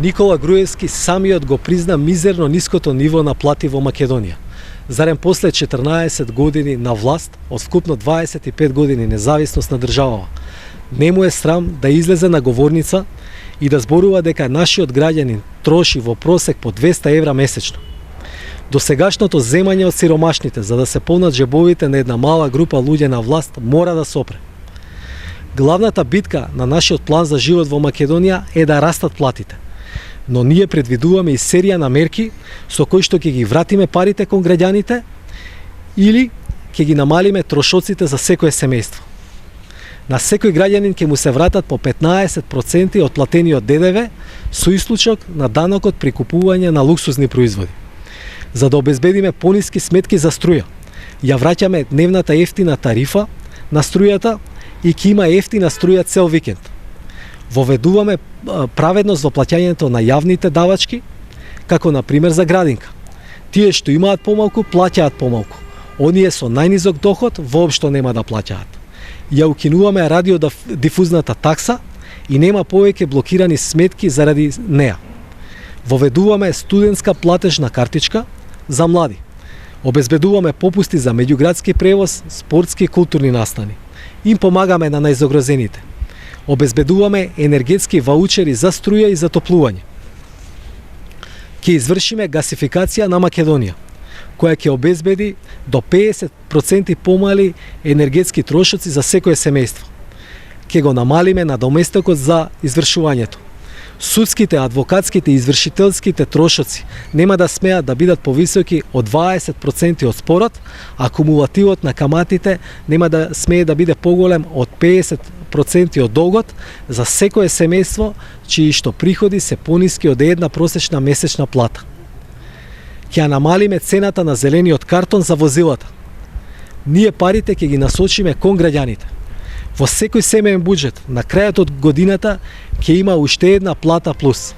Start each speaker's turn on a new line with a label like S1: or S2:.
S1: Никола Груевски самиот го призна мизерно ниското ниво на плати во Македонија. Зарем после 14 години на власт, од вкупно 25 години независност на државава, не му е срам да излезе на говорница и да зборува дека нашиот граѓанин троши во просек по 200 евра месечно. Досегашното земање од сиромашните за да се полнат джебовите на една мала група луѓе на власт мора да сопре. Главната битка на нашиот план за живот во Македонија е да растат платите. Но ние предвидуваме и серија на мерки со кои што ќе ги вратиме парите кон граѓаните или ќе ги намалиме трошоците за секое семејство. На секој граѓанин ќе му се вратат по 15% од платениот ДДВ со исклучок на данокот при купување на луксузни производи. За да обезбедиме пониски сметки за струја, ја враќаме дневната ефтина тарифа на струјата и ќе има ефтина струја цел викенд. Воведуваме праведност во плаќањето на јавните давачки, како на пример за градинка. Тие што имаат помалку, плаќаат помалку. Оние со најнизок доход воопшто нема да плаќаат. Ја укинуваме радиодифузната такса и нема повеќе блокирани сметки заради неа. Воведуваме студентска платежна картичка за млади. Обезбедуваме попусти за меѓуградски превоз, спортски и културни настани. Им помагаме на најзагрозените. Обезбедуваме енергетски ваучери за струја и за топлување. Ќе извршиме гасификација на Македонија, која ќе обезбеди до 50% помали енергетски трошоци за секое семејство. Ќе го намалиме надоместокот за извршувањето. Судските, адвокатските и извршителските трошоци нема да смеат да бидат повисоки од 20% од спорот, а кумулативот на каматите нема да смее да биде поголем од 50% од долгот за секое семејство чии што приходи се пониски од една просечна месечна плата. Ќе намалиме цената на зелениот картон за возилата. Ние парите ќе ги насочиме кон граѓаните. Во секој семеен буџет, на крајот од годината, ќе има уште една плата плюс.